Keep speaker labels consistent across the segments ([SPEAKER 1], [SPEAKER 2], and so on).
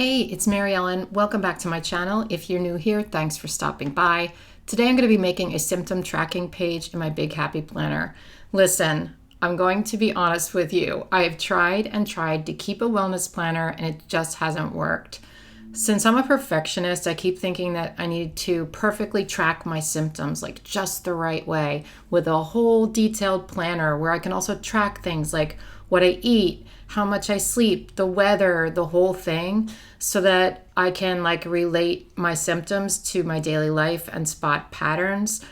[SPEAKER 1] Hey, it's Mary Ellen. Welcome back to my channel. If you're new here, thanks for stopping by. Today I'm going to be making a symptom tracking page in my Big Happy Planner. Listen, I'm going to be honest with you. I have tried and tried to keep a wellness planner and it just hasn't worked. Since I'm a perfectionist, I keep thinking that I need to perfectly track my symptoms like just the right way with a whole detailed planner where I can also track things like what I eat, how much I sleep, the weather, the whole thing, so that I can relate my symptoms to my daily life and spot patterns.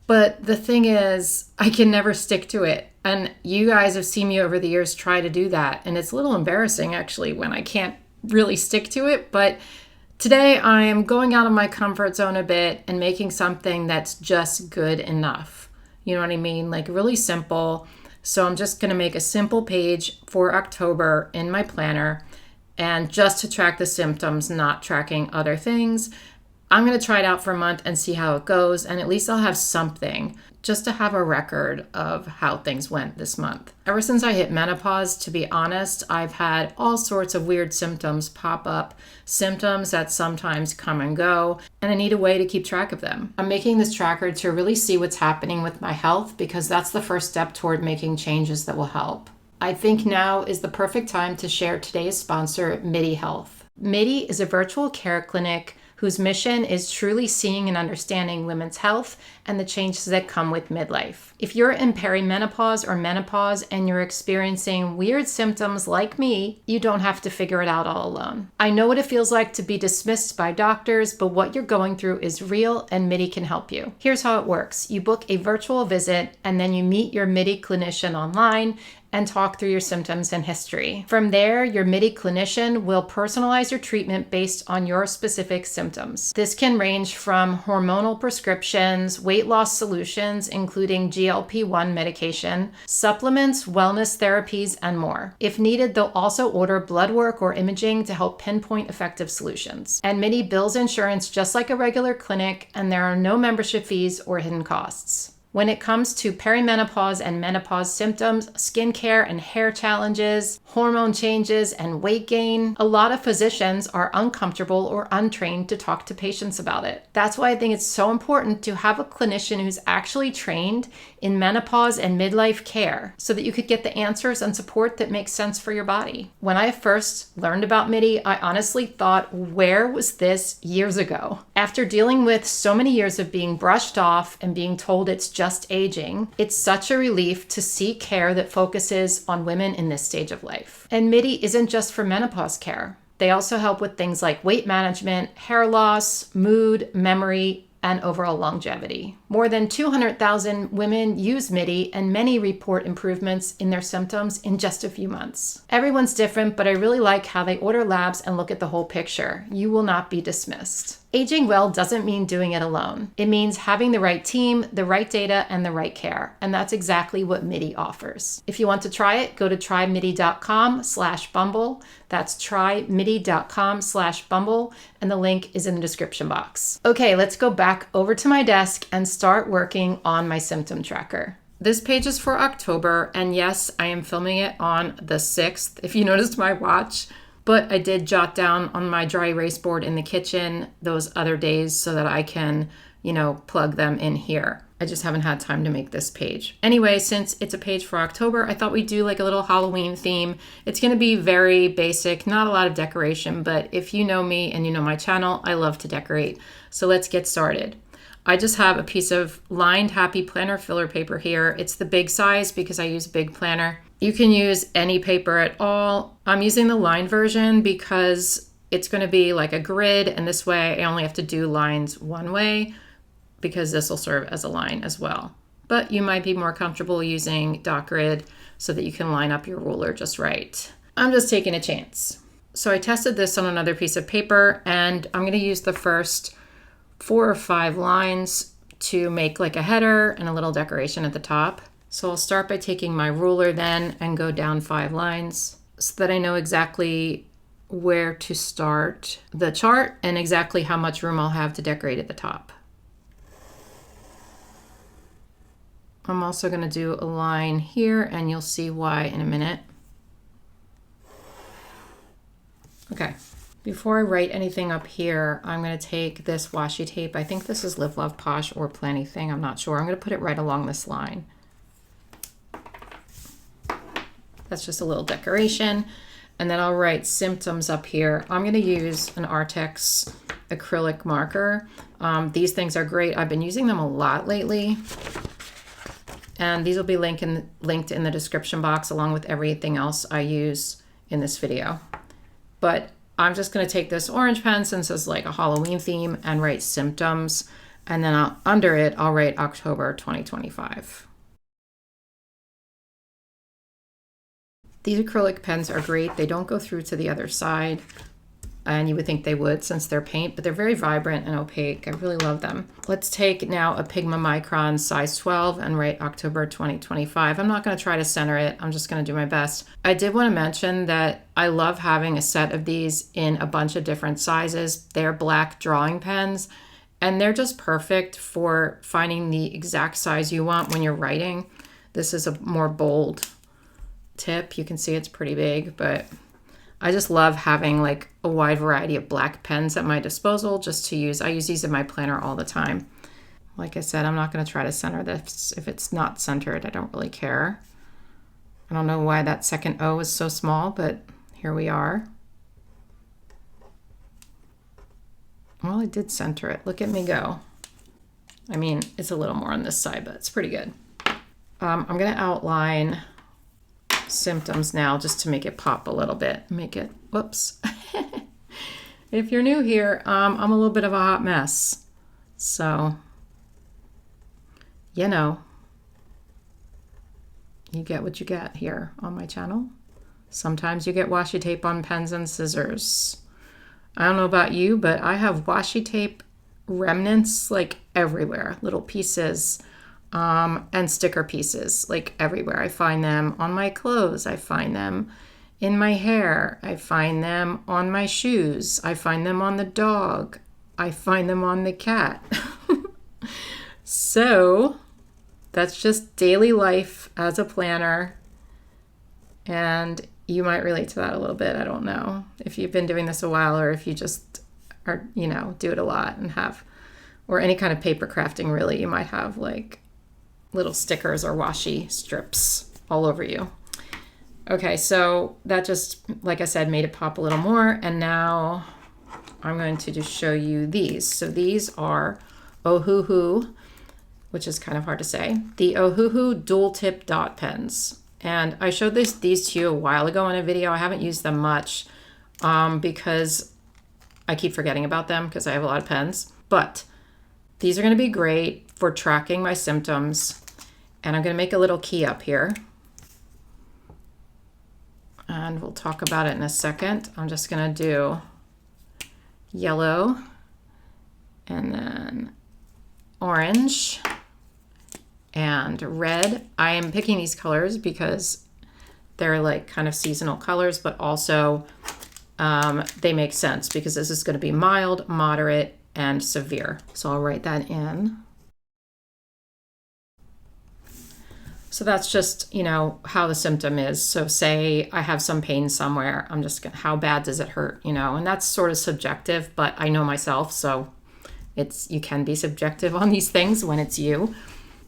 [SPEAKER 1] But the thing is, I can never stick to it. And you guys have seen me over the years try to do that. And it's a little embarrassing actually when I can't really stick to it. But today I am going out of my comfort zone a bit and making something that's just good enough. You know what I mean? Like really simple. So I'm just going to make a simple page for October in my planner and just to track the symptoms, not tracking other things. I'm going to try it out for a month and see how it goes. And at least I'll have something just to have a record of how things went this month. Ever since I hit menopause, to be honest, I've had all sorts of weird symptoms pop up, symptoms that sometimes come and go, and I need a way to keep track of them. I'm making this tracker to really see what's happening with my health because that's the first step toward making changes that will help. I think now is the perfect time to share today's sponsor, Midi Health. Midi is a virtual care clinic whose mission is truly seeing and understanding women's health and the changes that come with midlife. If you're in perimenopause or menopause and you're experiencing weird symptoms like me, you don't have to figure it out all alone. I know what it feels like to be dismissed by doctors, but what you're going through is real and Midi can help you. Here's how it works. You book a virtual visit and then you meet your Midi clinician online and talk through your symptoms and history. From there, your Midi clinician will personalize your treatment based on your specific symptoms. This can range from hormonal prescriptions, weight loss solutions, including GLP-1 medication, supplements, wellness therapies, and more. If needed, they'll also order blood work or imaging to help pinpoint effective solutions. And Midi bills insurance just like a regular clinic, and there are no membership fees or hidden costs. When it comes to perimenopause and menopause symptoms, skincare and hair challenges, hormone changes, and weight gain, a lot of physicians are uncomfortable or untrained to talk to patients about it. That's why I think it's so important to have a clinician who's actually trained in menopause and midlife care so that you could get the answers and support that makes sense for your body. When I first learned about Midi, I honestly thought, where was this years ago? After dealing with so many years of being brushed off and being told it's just aging, it's such a relief to see care that focuses on women in this stage of life. And Midi isn't just for menopause care. They also help with things like weight management, hair loss, mood, memory, and overall longevity. More than 200,000 women use Midi and many report improvements in their symptoms in just a few months. Everyone's different, but I really like how they order labs and look at the whole picture. You will not be dismissed. Aging well doesn't mean doing it alone. It means having the right team, the right data, and the right care. And that's exactly what Midi offers. If you want to try it, go to trymidi.com/bumble. That's trymidi.com/bumble. And the link is in the description box. Okay, let's go back over to my desk and start working on my symptom tracker. This page is for October, and yes, I am filming it on the 6th, if you noticed my watch. But I did jot down on my dry erase board in the kitchen those other days so that I can, plug them in here. I just haven't had time to make this page. Anyway, since it's a page for October, I thought we'd do like a little Halloween theme. It's going to be very basic, not a lot of decoration, but if you know me and you know my channel, I love to decorate. So let's get started. I just have a piece of lined Happy Planner filler paper here. It's the big size because I use a big planner. You can use any paper at all. I'm using the lined version because it's going to be like a grid, and this way I only have to do lines one way because this will serve as a line as well. But you might be more comfortable using dot grid so that you can line up your ruler just right. I'm just taking a chance. So I tested this on another piece of paper, and I'm going to use the first 4 or 5 lines to make like a header and a little decoration at the top. So I'll start by taking my ruler then and go down 5 lines so that I know exactly where to start the chart and exactly how much room I'll have to decorate at the top. I'm also going to do a line here, and you'll see why in a minute. Okay, Before I write anything up here, I'm going to take this washi tape. I think this is Live, Love, Posh or Planything. I'm not sure. I'm going to put it right along this line. That's just a little decoration. And then I'll write symptoms up here. I'm going to use an Artex acrylic marker. These things are great. I've been using them a lot lately. And these will be linked in the description box along with everything else I use in this video. But I'm just going to take this orange pen since it's like a Halloween theme and write symptoms. And then under it, I'll write October 2025. These acrylic pens are great. They don't go through to the other side. And you would think they would since they're paint, but they're very vibrant and opaque. I really love them. Let's take now a Pigma Micron size 12 and write October 2025. I'm not going to try to center it. I'm just going to do my best. I did want to mention that I love having a set of these in a bunch of different sizes. They're black drawing pens, and they're just perfect for finding the exact size you want when you're writing. This is a more bold tip. You can see it's pretty big, but I just love having like a wide variety of black pens at my disposal just to use. I use these in my planner all the time. Like I said, I'm not going to try to center this. If it's not centered, I don't really care. I don't know why that second O is so small, but here we are. Well, I did center it. Look at me go. I mean, it's a little more on this side, but it's pretty good. I'm going to outline symptoms now just to make it pop a little bit. Make it, whoops. If you're new here, I'm a little bit of a hot mess. So, you know, you get what you get here on my channel. Sometimes you get washi tape on pens and scissors. I don't know about you, but I have washi tape remnants like everywhere, little pieces. And sticker pieces like everywhere. I find them on my clothes. I find them in my hair. I find them on my shoes. I find them on the dog. I find them on the cat. So that's just daily life as a planner. And you might relate to that a little bit. I don't know if you've been doing this a while or if you just are, you know, do it a lot and have, or any kind of paper crafting really, you might have like little stickers or washi strips all over you. Okay, so that just, like I said, made it pop a little more. And now I'm going to just show you these. So these are 𝘠𝘗𝘠, which is kind of hard to say, the 𝘠𝘗𝘠 dual tip dot pens. And I showed these to you a while ago in a video. I haven't used them much because I keep forgetting about them because I have a lot of pens. But these are going to be great for tracking my symptoms. And I'm going to make a little key up here. And we'll talk about it in a second. I'm just going to do yellow and then orange and red. I am picking these colors because they're like kind of seasonal colors, but also they make sense because this is going to be mild, moderate, and severe. So I'll write that in. So that's just, you know, how the symptom is. So say I have some pain somewhere, I'm just gonna, how bad does it hurt, you know? And that's sort of subjective, but I know myself, so you can be subjective on these things when it's you.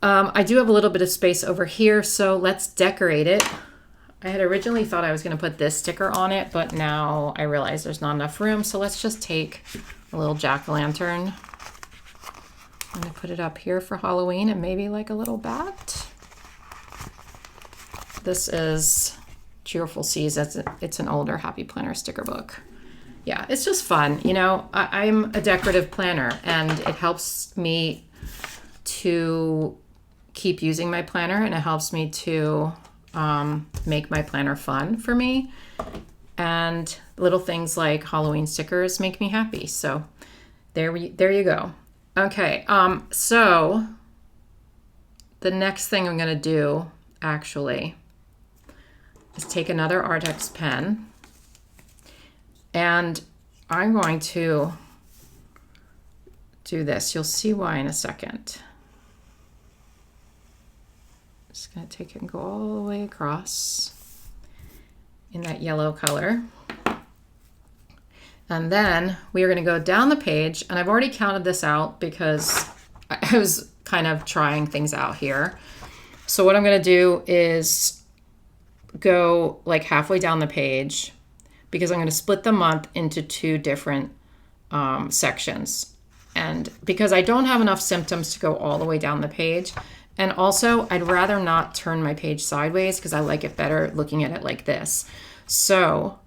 [SPEAKER 1] I do have a little bit of space over here, so let's decorate it. I had originally thought I was gonna put this sticker on it, but now I realize there's not enough room, so let's just take a little jack-o'-lantern. I'm gonna put it up here for Halloween and maybe like a little bat. This is Cheerful Seas. It's an older Happy Planner sticker book. Yeah, it's just fun. You know, I'm a decorative planner and it helps me to keep using my planner and it helps me to make my planner fun for me. And little things like Halloween stickers make me happy. So there you go. Okay, so the next thing I'm gonna do actually is take another Artex pen and I'm going to do this. You'll see why in a second. Just gonna take it and go all the way across in that yellow color. And then we are going to go down the page, and I've already counted this out because I was kind of trying things out here. So what I'm going to do is go like halfway down the page, because I'm going to split the month into two different sections. And because I don't have enough symptoms to go all the way down the page, and also I'd rather not turn my page sideways because I like it better looking at it like this. So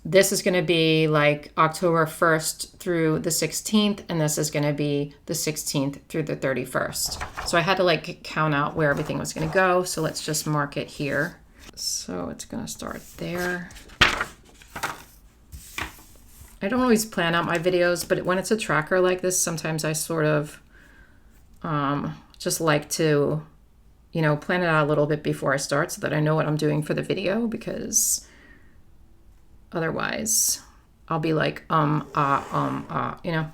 [SPEAKER 1] this is going to be like October 1st through the 16th, and this is going to be the 16th through the 31st. So I had to like count out where everything was going to go. So let's just mark it here. So it's going to start there. I don't always plan out my videos, but when it's a tracker like this, sometimes I sort of just like to, you know, plan it out a little bit before I start so that I know what I'm doing for the video, because otherwise I'll be like, you know.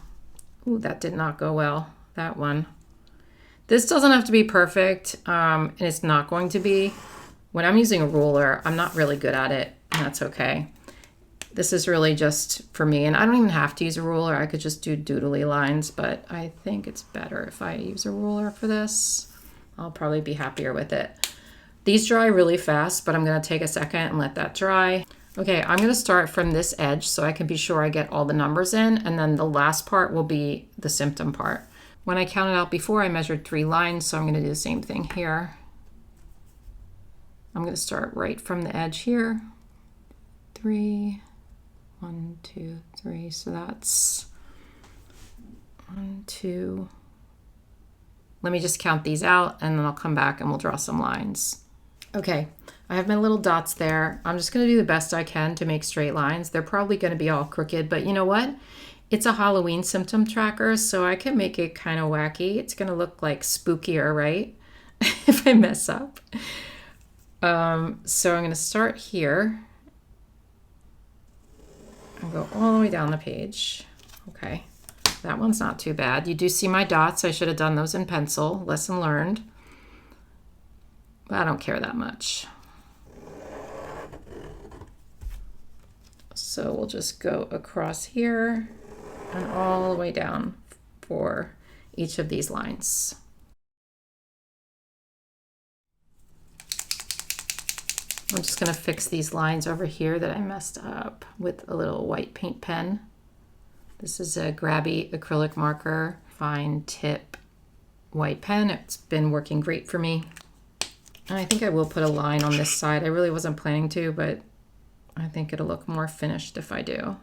[SPEAKER 1] Ooh, that did not go well, that one. This doesn't have to be perfect, and it's not going to be. When I'm using a ruler, I'm not really good at it, and that's okay. This is really just for me, and I don't even have to use a ruler. I could just do doodly lines, but I think it's better if I use a ruler for this. I'll probably be happier with it. These dry really fast, but I'm gonna take a second and let that dry. Okay, I'm gonna start from this edge so I can be sure I get all the numbers in, and then the last part will be the symptom part. When I counted out before, I measured 3 lines, so I'm gonna do the same thing here. I'm gonna start right from the edge here. 3, 1, 2, 3, so that's 1, 2. Let me just count these out, and then I'll come back and we'll draw some lines. Okay, I have my little dots there. I'm just gonna do the best I can to make straight lines. They're probably gonna be all crooked, but you know what? It's a Halloween symptom tracker, so I can make it kind of wacky. It's gonna look like spookier, right? If I mess up. So I'm gonna start here and go all the way down the page. Okay, that one's not too bad. You do see my dots. I should have done those in pencil. Lesson learned. But I don't care that much. So we'll just go across here and all the way down for each of these lines. I'm just going to fix these lines over here that I messed up with a little white paint pen. This is a 𝘬𝘗 acrylic marker, fine tip white pen. It's been working great for me. And I think I will put a line on this side. I really wasn't planning to, but I think it'll look more finished if I do.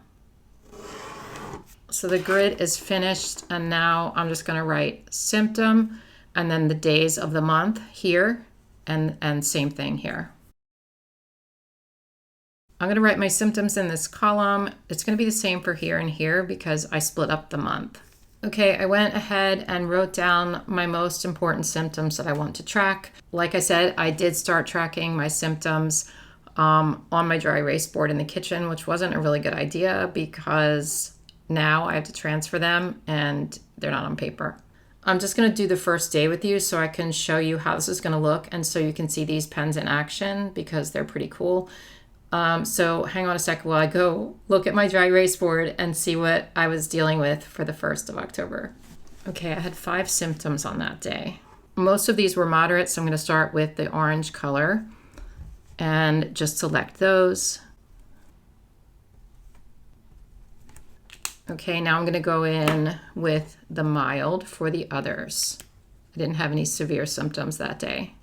[SPEAKER 1] So the grid is finished, and now I'm just going to write symptom and then the days of the month here, and same thing here. I'm going to write my symptoms in this column. It's going to be the same for here and here because I split up the month. Okay, I went ahead and wrote down my most important symptoms that I want to track. Like I said, I did start tracking my symptoms on my dry erase board in the kitchen, which wasn't a really good idea because now I have to transfer them and they're not on paper. I'm just going to do the first day with you so I can show you how this is going to look, and so you can see these pens in action because they're pretty cool. So hang on a second while I go look at my dry erase board and see what I was dealing with for the 1st of October. Okay, I had 5 symptoms on that day. Most of these were moderate, so I'm going to start with the orange color and just select those. Okay, now I'm going to go in with the mild for the others. I didn't have any severe symptoms that day.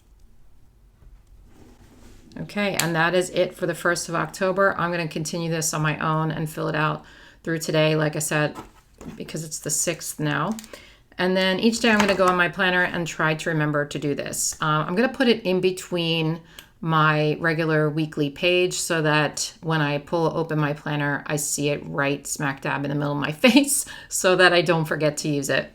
[SPEAKER 1] Okay, and that is it for the 1st of October. I'm going to continue this on my own and fill it out through today, like I said, because it's the 6th now. And then each day I'm going to go on my planner and try to remember to do this. I'm going to put it in between my regular weekly page so that when I pull open my planner, I see it right smack dab in the middle of my face so that I don't forget to use it.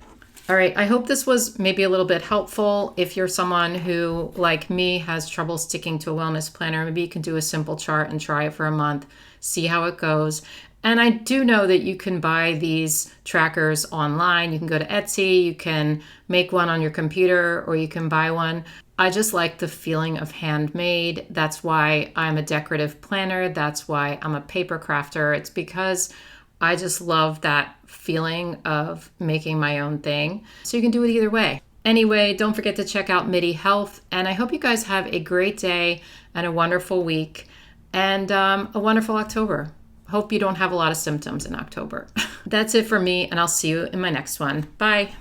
[SPEAKER 1] All right, I hope this was maybe a little bit helpful. If you're someone who, like me, has trouble sticking to a wellness planner, maybe you can do a simple chart and try it for a month, see how it goes. And I do know that you can buy these trackers online. You can go to Etsy, you can make one on your computer, or you can buy one. I just like the feeling of handmade. That's why I'm a decorative planner. That's why I'm a paper crafter. It's because I just love that feeling of making my own thing. So you can do it either way. Anyway, don't forget to check out Midi Health. And I hope you guys have a great day and a wonderful week and a wonderful October. Hope you don't have a lot of symptoms in October. That's it for me, and I'll see you in my next one. Bye.